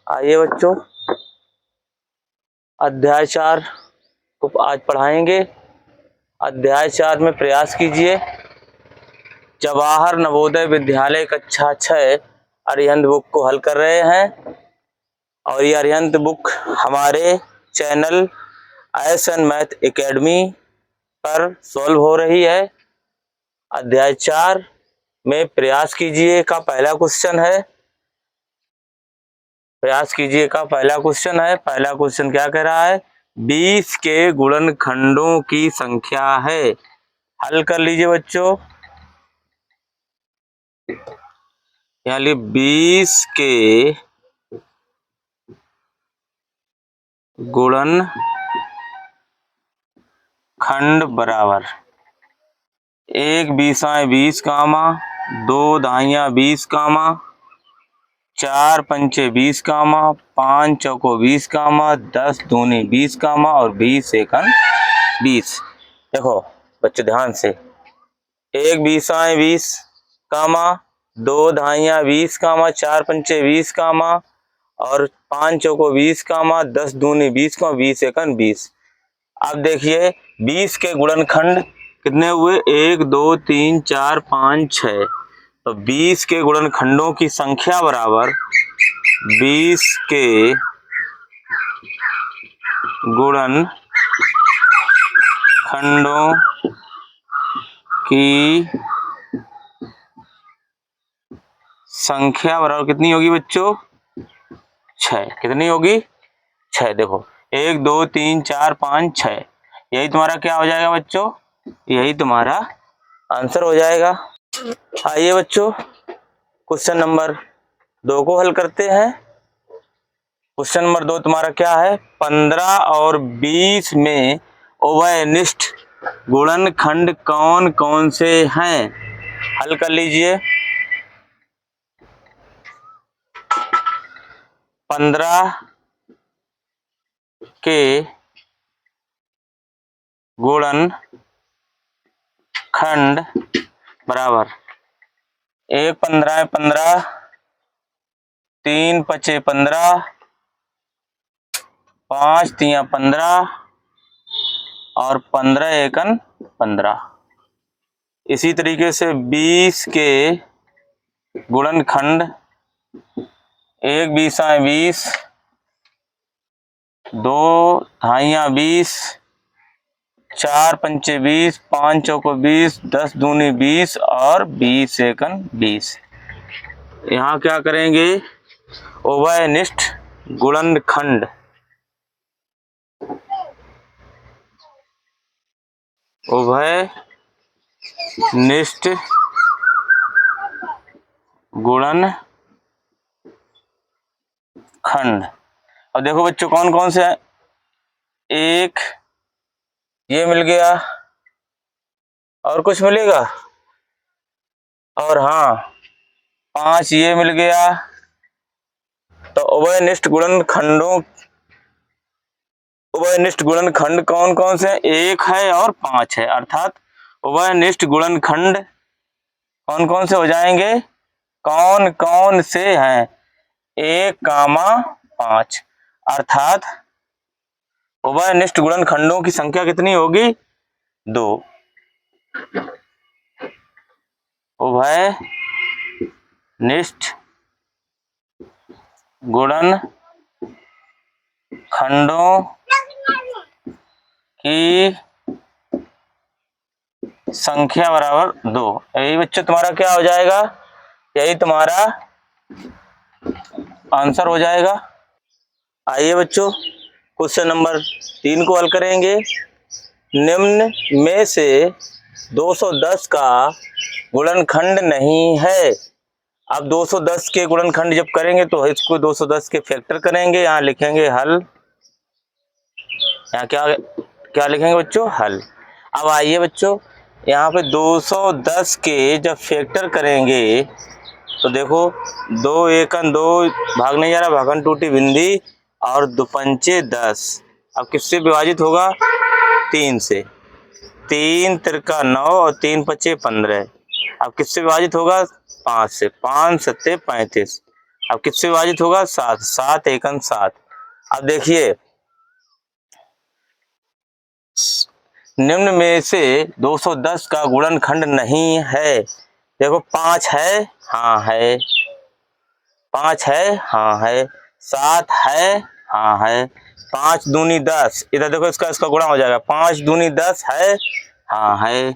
आइए बच्चों, अध्याय 4 को आज पढ़ाएंगे। अध्याय 4 में प्रयास कीजिए। जवाहर नवोदय विद्यालय कक्षा 6 अरिहंत बुक को हल कर रहे हैं और ये अरिहंत बुक हमारे चैनल एस.एन. मैथ एकेडमी पर सॉल्व हो रही है। अध्याय 4 में प्रयास कीजिए का पहला क्वेश्चन है। प्रयास कीजिए का पहला क्वेश्चन है। पहला क्वेश्चन क्या कह रहा है? 20 के गुणनखंडों की संख्या है। हल कर लीजिए बच्चों। यानी 20 के गुणनखंड बराबर 1 बीसाएं 20 कामा 2 दहाइयां 20 कामा 4 पंचे 20 कामा 5 चौको 20 कामा 10 दूनी 20 कामा और 20 एकम 20। देखो बच्चे ध्यान से, 1 बीसाएं 20 कामा 2 दहाइयां 20 कामा 4 पंचे 20 कामा और 5 चौको 20 कामा 10 दूनी 20 कामा 20 एकम 20। अब देखिए 20 के गुणनखंड कितने हुए? 1 2 3 4 5 6। तो 20 के गुणनखंडों की संख्या बराबर 20 के गुणनखंडों की संख्या बराबर कितनी होगी बच्चों? 6। कितनी होगी? 6। देखो 1 2 3 4 5 6, यही तुम्हारा क्या हो जाएगा बच्चों? यही तुम्हारा आंसर हो जाएगा। आइए बच्चों, क्वेश्चन नंबर 2 को हल करते हैं। क्वेश्चन नंबर 2 तुम्हारा क्या है? 15 और 20 में उभयनिष्ठ गुणनखंड कौन कौन से हैं? हल कर लीजिए। 15 के गुणनखंड बराबर 1 15 15, 3 पचे 15, 5 तिया 15 और 15 एकन 15। इसी तरीके से 20 के गुणनखंड 1 बीसाएं 20, 2 दहाइयां 20, 4 पंचे 20, 5 चौको 20, 10 दूनी 20 और 20 एकन 20। यहाँ क्या करेंगे? उभयनिष्ठ गुणनखंड, उभयनिष्ठ गुणनखंड। अब देखो बच्चों कौन कौन से हैं? एक ये मिल गया और कुछ मिलेगा, और हाँ 5 ये मिल गया। तो उभयनिष्ठ गुणनखंड कौन कौन से? 1 है और 5 है, अर्थात उभयनिष्ठ गुणनखंड कौन कौन से हो जाएंगे? कौन कौन से हैं? 1 कामा 5, अर्थात उभयनिष्ठ गुणनखंडों की संख्या कितनी होगी? 2। उभयनिष्ठ गुणनखंडों की संख्या बराबर 2। यही बच्चों तुम्हारा क्या हो जाएगा? यही तुम्हारा आंसर हो जाएगा। आइए बच्चों, क्वेश्चन नंबर 3 को हल करेंगे। निम्न में से 210 का गुणनखंड नहीं है। अब 210 के गुणनखंड जब करेंगे तो इसको 210 के फैक्टर करेंगे। यहाँ लिखेंगे हल। यहाँ क्या क्या लिखेंगे बच्चों? हल। अब आइए बच्चों, यहाँ पे 210 के जब फैक्टर करेंगे तो देखो 2 एकन 2, भाग नहीं जा रहा, भागन टूटी बिंदी और 2 पंचे 10। अब किससे विभाजित होगा? 3 से। 3 तिरका 9 और 3 पचे 15। अब किससे विभाजित होगा? 5 से। 5 सत्ते 35 अब किससे विभाजित होगा? 7, 7 एकम 7। अब देखिए निम्न में से 210 का गुणनखंड नहीं है। देखो 5 है, हाँ है, 5 है, हाँ है, 7 है, हाँ है, 5 दूनी 10, इधर देखो इसका गुणा हो जाएगा, 5 दूनी 10 है, हाँ है,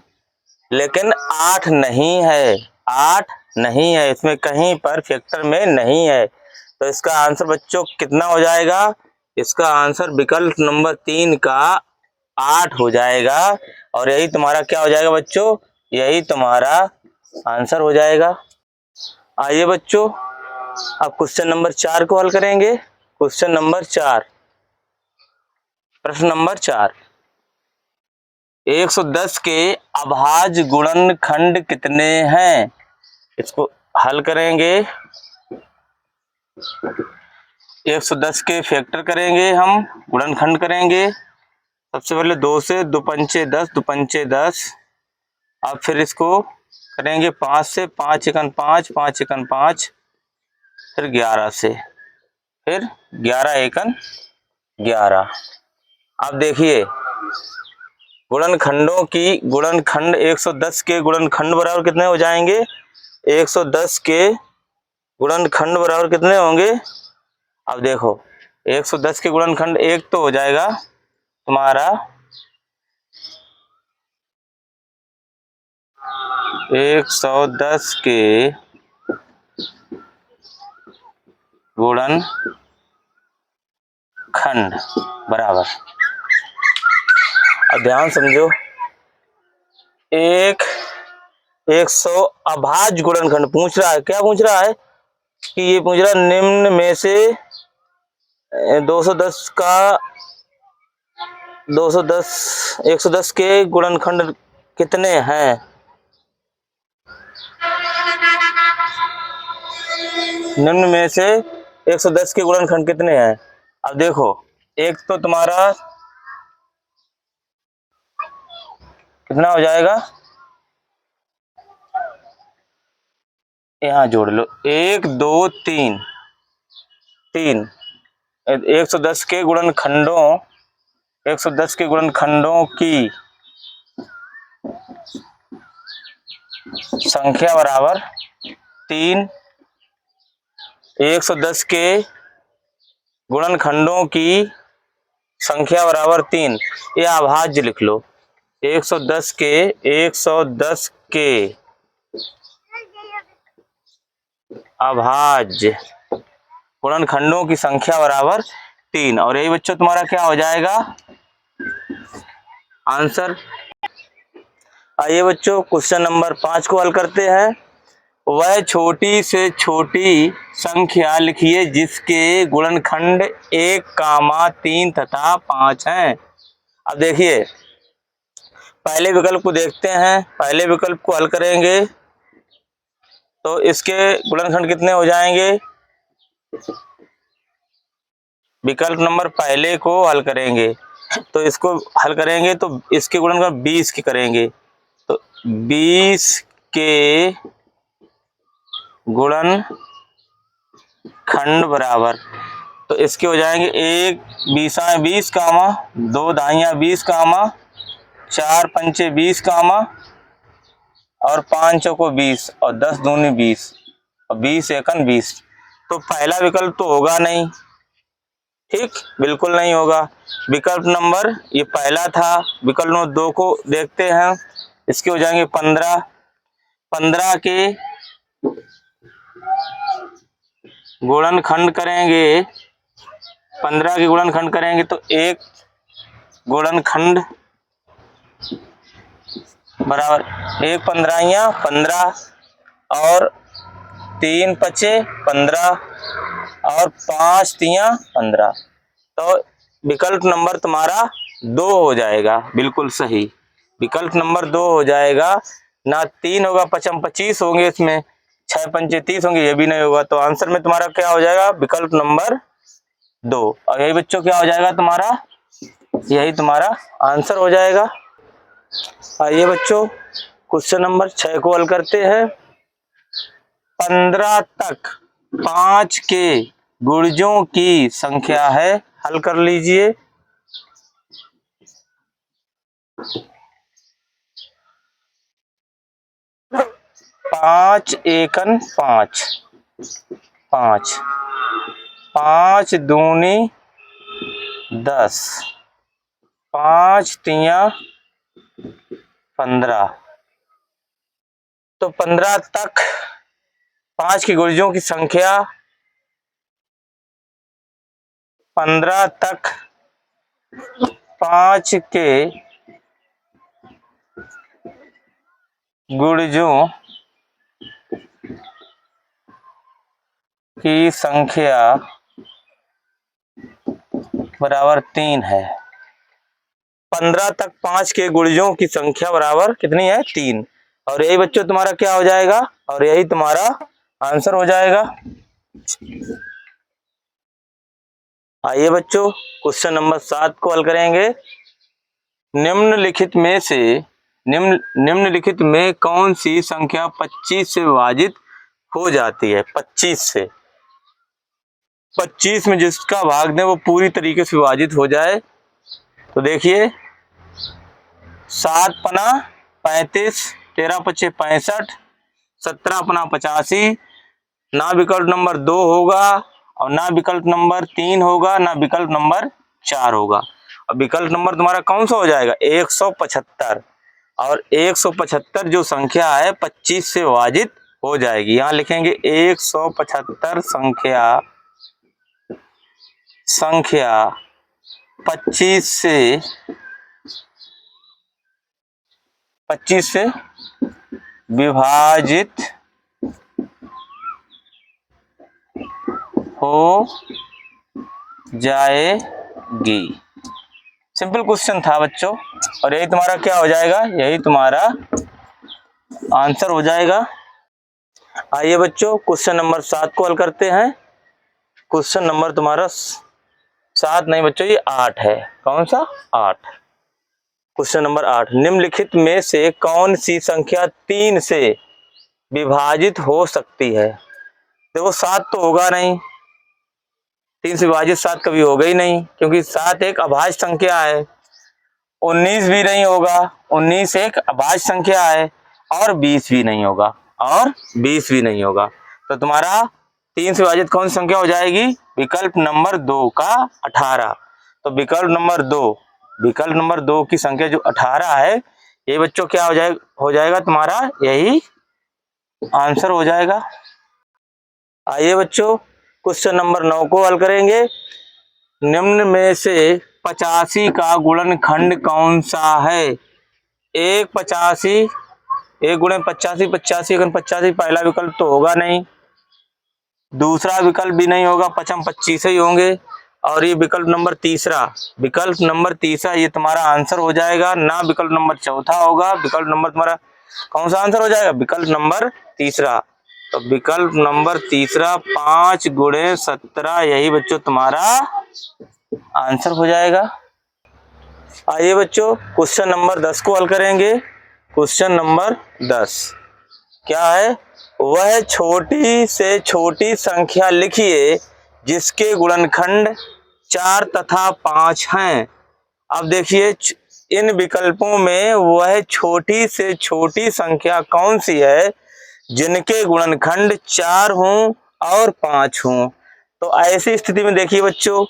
लेकिन 8 नहीं है, 8 नहीं है, इसमें कहीं पर फैक्टर में नहीं है। तो इसका आंसर बच्चों कितना हो जाएगा? इसका आंसर विकल्प नंबर 3 का 8 हो जाएगा। और यही तुम्हारा क्या हो जाएगा बच्चों? यही तुम्हारा आंसर हो जाएगा। आइए बच्चों अब क्वेश्चन नंबर 4 को हल करेंगे। क्वेश्चन नंबर 4, प्रश्न नंबर 4, 110 के अभाज्य गुणनखंड कितने हैं? इसको हल करेंगे। 110 के फैक्टर करेंगे, हम गुणनखंड करेंगे। सबसे पहले 2 से 2 पंचे 10, 2 पंचे 10। अब फिर इसको करेंगे 5 से, 5 एकन 5, 5 एकन 5, फिर 11 से, फिर 11 एकन 11। अब देखिए गुणनखंडों की गुणनखंड 110 के गुणनखंड बराबर कितने हो जाएंगे? 110 के गुणनखंड बराबर कितने होंगे? अब देखो 110 के गुणनखंड एक तो हो जाएगा तुम्हारा 110 के गुणनखंड बराबर, अब ध्यान समझो, 100 अभाज्य गुणनखंड पूछ रहा है। क्या पूछ रहा है? कि ये पूछ रहा है निम्न में से 210 का 110 के गुणनखंड कितने हैं? निम्न में से 110 के गुणनखंड कितने हैं? अब देखो एक तो तुम्हारा कितना हो जाएगा, यहां जोड़ लो, 1 2 3, 3 110 के गुणनखंडों 110 के गुणनखंडों की संख्या बराबर 3, 110 के गुणनखंडों की संख्या बराबर 3, ये अभाज्य लिख लो। 110 के अभाज्य गुणनखंडों की संख्या बराबर 3, और यही बच्चों तुम्हारा क्या हो जाएगा? आंसर। आइए बच्चों क्वेश्चन नंबर 5 को हल करते हैं। वह छोटी से छोटी संख्या लिखिए जिसके गुणनखंड 1, 3 तथा 5 हैं। अब देखिए पहले विकल्प को देखते हैं, पहले विकल्प को हल करेंगे तो इसके गुणनखंड कितने हो जाएंगे? विकल्प नंबर पहले को हल करेंगे तो इसको हल करेंगे तो इसके गुणनखंड 20 के करेंगे, तो 20 के गुणनखंड बराबर, तो इसके हो जाएंगे 1 20 20 कामा 2 दाइयां 20 कामा 4 पंचे 20 कामा और 5 चौको 20 और 10 दूनी 20 और 20 एकन 20। तो पहला विकल्प तो होगा नहीं, ठीक, बिल्कुल नहीं होगा। विकल्प नंबर ये पहला था, विकल्प नंबर 2 को देखते हैं, इसके हो जाएंगे 15, 15 के गुणनखंड करेंगे, 15 के गुणनखंड करेंगे तो एक गुणनखंड बराबर 1 15 15 और 3 पचे 15 और 5 तियां 15, तो विकल्प नंबर तुम्हारा 2 हो जाएगा, बिल्कुल सही, विकल्प नंबर 2 हो जाएगा। ना 3 होगा, 5 25 होंगे, इसमें 6 पंचे 30 होंगे, ये भी नहीं होगा। तो आंसर में तुम्हारा क्या हो जाएगा? विकल्प नंबर 2। और यही बच्चों क्या हो जाएगा तुम्हारा? यही तुम्हारा आंसर हो जाएगा। आइए बच्चों क्वेश्चन नंबर 6 को हल करते हैं। 15 तक 5 के गुणजों की संख्या है। हल कर लीजिए। 5 एकन 5, 5, 5 दूनी 10, 5 तिया 15। तो 15 तक 5 के गुणजों की संख्या 15 तक 5 के गुणजों की संख्या बराबर 3 है। 15 तक 5 के गुणजों की संख्या बराबर कितनी है? 3। और यही बच्चों तुम्हारा क्या हो जाएगा? और यही तुम्हारा आंसर हो जाएगा। आइए बच्चों क्वेश्चन नंबर 7 को हल करेंगे। निम्नलिखित में कौन सी संख्या 25 से विभाजित हो जाती है? 25 से, 25 में जिसका भाग दें वो पूरी तरीके से विभाजित हो जाए। तो देखिए 7 पना 35, 13 पचे 65, 17 पना 85, ना विकल्प नंबर 2 होगा और ना विकल्प नंबर 3 होगा, ना विकल्प नंबर 4 होगा। और विकल्प नंबर तुम्हारा कौन सा हो जाएगा? 175। और 175 जो संख्या है 25 से विभाजित हो जाएगी। यहां लिखेंगे 175 संख्या 25 से विभाजित हो जाएगी। सिंपल क्वेश्चन था बच्चों, और यही तुम्हारा क्या हो जाएगा? यही तुम्हारा आंसर हो जाएगा। आइए बच्चों क्वेश्चन नंबर 7 को हल करते हैं। क्वेश्चन नंबर तुम्हारा 7 नहीं बच्चों, ये 8 है। कौन सा? 8। क्वेश्चन नंबर 8, निम्नलिखित में से कौन सी संख्या 3 से विभाजित हो सकती है? देखो 7 तो होगा नहीं, 3 से विभाजित 7 कभी होगा ही नहीं, क्योंकि 7 एक अभाज्य संख्या है। 19 भी नहीं होगा, 19 एक अभाज्य संख्या है। और 20 भी नहीं होगा, और 20 भी नहीं होगा। तो तुम्हारा 3 से विभाजित कौन सी संख्या हो जाएगी? विकल्प नंबर 2 का 18। तो विकल्प नंबर 2 की संख्या जो 18 है, ये बच्चों क्या हो जाएगा तुम्हारा? यही आंसर हो जाएगा। आइए बच्चों क्वेश्चन नंबर 9 को हल करेंगे। निम्न में से 85 का गुणनखंड कौन सा है? 1 गुणे 85, 85 गुणे 85 पहला विकल्प तो होगा नहीं, दूसरा विकल्प भी नहीं होगा, 55 25 ही होंगे। और ये विकल्प नंबर तीसरा ये तुम्हारा आंसर हो जाएगा। ना विकल्प नंबर चौथा होगा, विकल्प नंबर तुम्हारा कौन सा आंसर हो जाएगा? विकल्प नंबर तीसरा। तो विकल्प नंबर तीसरा 5 गुणे 17 यही बच्चों तुम्हारा आंसर हो जाएगा। आइए बच्चों क्वेश्चन नंबर 10 को हल करेंगे। क्वेश्चन नंबर 10 क्या है? वह छोटी से छोटी संख्या लिखिए जिसके गुणनखंड 4 तथा 5 हैं। अब देखिए इन विकल्पों में वह छोटी से छोटी संख्या कौन सी है जिनके गुणनखंड 4 हों और 5 हों? तो ऐसी स्थिति में देखिए बच्चों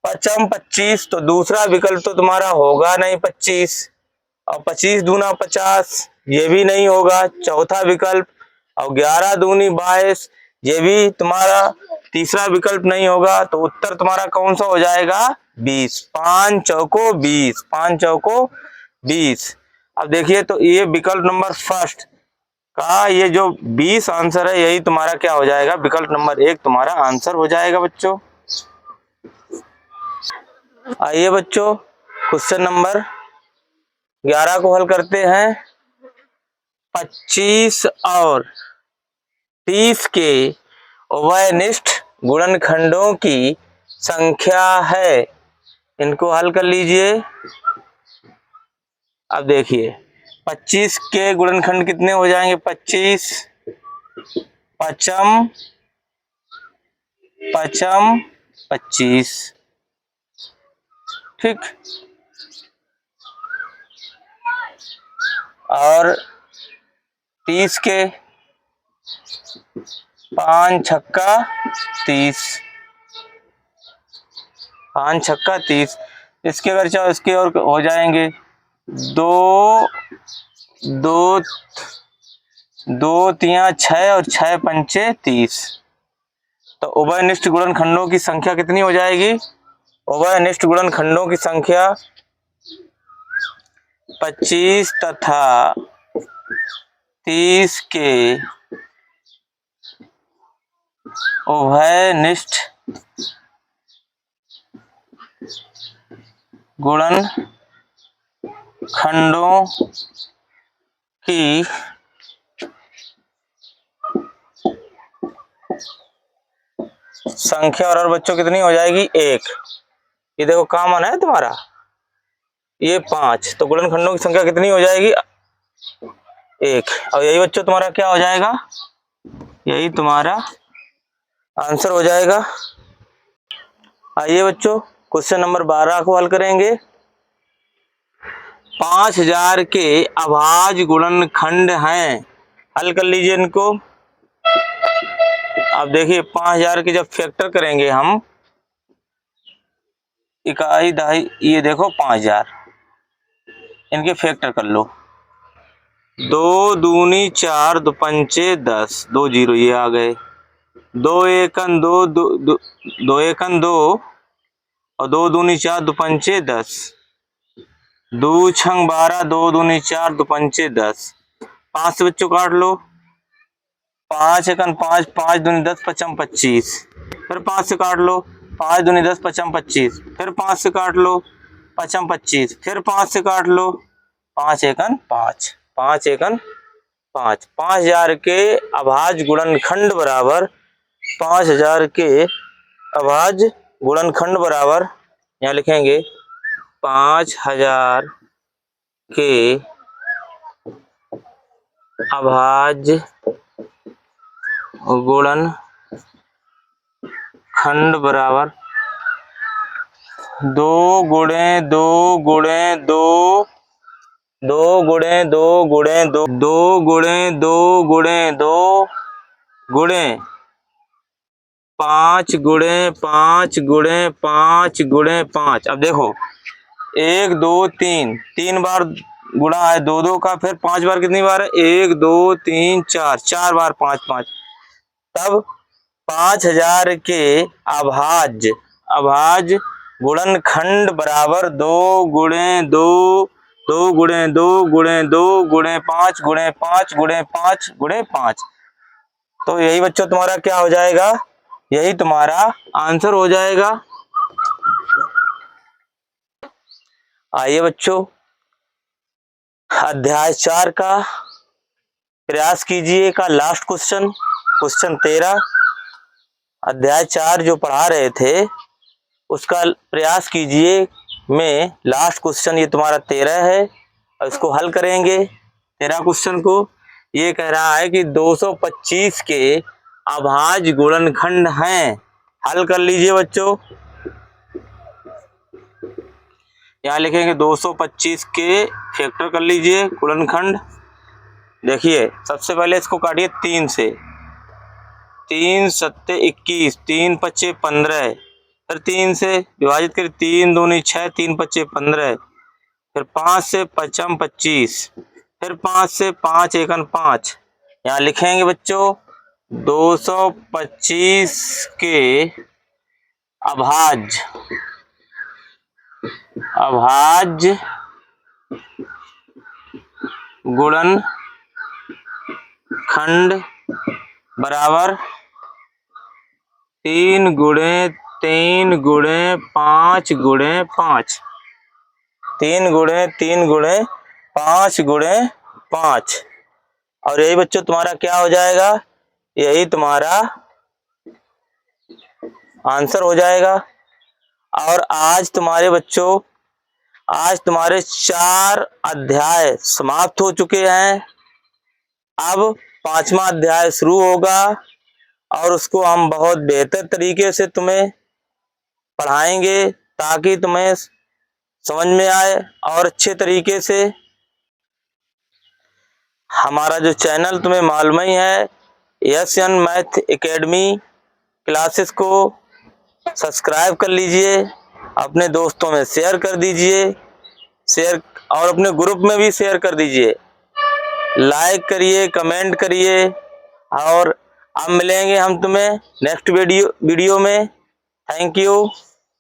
55 25, तो दूसरा विकल्प तो तुम्हारा होगा नहीं 25, और 25 दूना 50 ये भी नहीं होगा चौथा विकल्प, और 11 दूनी 22 ये भी तुम्हारा तीसरा विकल्प नहीं होगा। तो उत्तर तुम्हारा कौन सा हो जाएगा? 20। 5 चौको 20, 5 चौको 20। अब देखिए तो ये विकल्प नंबर फर्स्ट का ये जो 20 आंसर है यही तुम्हारा क्या हो जाएगा? विकल्प नंबर 1 तुम्हारा आंसर हो जाएगा बच्चों। आइए बच्चों क्वेश्चन नंबर 11 को हल करते हैं। 25 और 30 के उभयनिष्ठ गुणनखंडों की संख्या है। इनको हल कर लीजिए। अब देखिए 25 के गुणनखंड कितने हो जाएंगे? 25 पचम पचम 25। ठीक। और 30 के 5 छक्का 30, 5 छक्का 30। इसके अगर चाहो इसके और हो जाएंगे, दो दो दो तिया 6 और 6 पंचे 30। तो उभयनिष्ठ गुणनखंडों की संख्या कितनी हो जाएगी? उभयनिष्ठ गुणनखंडों की संख्या 25 तथा 30 के उभयनिष्ठ गुणनखंडों की संख्या और बच्चों कितनी हो जाएगी? 1। ये देखो कॉमन है तुम्हारा, ये 5, तो गुणनखंडों की संख्या कितनी हो जाएगी? 1। और यही बच्चों तुम्हारा क्या हो जाएगा? यही तुम्हारा आंसर हो जाएगा। आइए बच्चों क्वेश्चन नंबर 12 को हल करेंगे। 5000 के अभाज्य गुणनखंड हैं, हल कर लीजिए इनको। अब देखिए 5000 के जब फैक्टर करेंगे हम, इकाई दहाई, ये देखो 5000, इनके फैक्टर कर लो। 2 दूनी 4, 2 पंचे 10, 2 जीरो ये आ गए। 2 एकन 2, 2 एकन 2 और 2 दूनी 4, 2 पंचे 10, 2 छंग 12, 2 दूनी 4, 2 पंचे 10। 5 से बच्चों काट लो, 5 एकन 5, 5 दूनी 10, 5 25। फिर 5 से काट लो, 5 दूनी 10, 5 25। फिर 5 से काट लो, 5 25। फिर 5 से काट लो, 5 एकन 5, 5 एकन 5। 5000 के अभाज्य गुणनखंड बराबर, 5000 के अभाज्य गुणनखंड बराबर, यहाँ लिखेंगे 5000 के अभाज्य गुणनखंड बराबर 2 गुणे 2 गुणे 2, 2 गुणे 2 गुणे 2, 2 गुणे 2 गुणे 2 गुणे 5 गुणे 5 गुणे 5 गुणे 5। अब देखो 1 2 3, 3 बार गुणा है 2 2 का, फिर 5 बार कितनी बार है? 1 2 3 4, 4 बार 5 5। तब 5000 के अभाज्य गुणनखंड बराबर 2 गुणे 2, 2 गुणे 2 गुणे 2 गुणे 5 गुणे 5 गुणे 5 गुणे 5। तो यही बच्चों तुम्हारा क्या हो जाएगा? यही तुम्हारा आंसर हो जाएगा। आइए बच्चों अध्याय 4 का प्रयास कीजिए का लास्ट क्वेश्चन, क्वेश्चन 13। अध्याय 4 जो पढ़ा रहे थे उसका प्रयास कीजिए में लास्ट क्वेश्चन ये तुम्हारा 13 है, और इसको हल करेंगे 13 क्वेश्चन को। ये कह रहा है कि 225 के अभाज्य गुणनखंड हैं, हल कर लीजिए बच्चों। यहाँ लिखेंगे 225 के फैक्टर कर लीजिए गुणनखंड। देखिए सबसे पहले इसको काटिए 3 से, 3 सत्ते 21, 3 पच्चे 15, फिर 3 से विभाजित करिए, 3 दूनी 6, 3 पच्चे 15, फिर 5 से 5 25, फिर 5 से 5 एकन 5। यहाँ लिखेंगे बच्चों 225 के अभाज्य गुणनखंड बराबर 3 गुणे 3 गुणे 5 गुणे 5, 3 गुणे 3 गुणे 5 गुणे 5। और यही बच्चों तुम्हारा क्या हो जाएगा? यही तुम्हारा आंसर हो जाएगा। और आज तुम्हारे बच्चों, आज तुम्हारे 4 अध्याय समाप्त हो चुके हैं। अब 5वां अध्याय शुरू होगा और उसको हम बहुत बेहतर तरीके से तुम्हें पढ़ाएंगे ताकि तुम्हें समझ में आए और अच्छे तरीके से। हमारा जो चैनल तुम्हें मालूम ही है, एस.एन. मैथ एकेडमी क्लासेस को सब्सक्राइब कर लीजिए, अपने दोस्तों में शेयर कर दीजिए, शेयर और अपने ग्रुप में भी शेयर कर दीजिए, लाइक करिए, कमेंट करिए। और अब मिलेंगे हम तुम्हें नेक्स्ट वीडियो में। Thank you.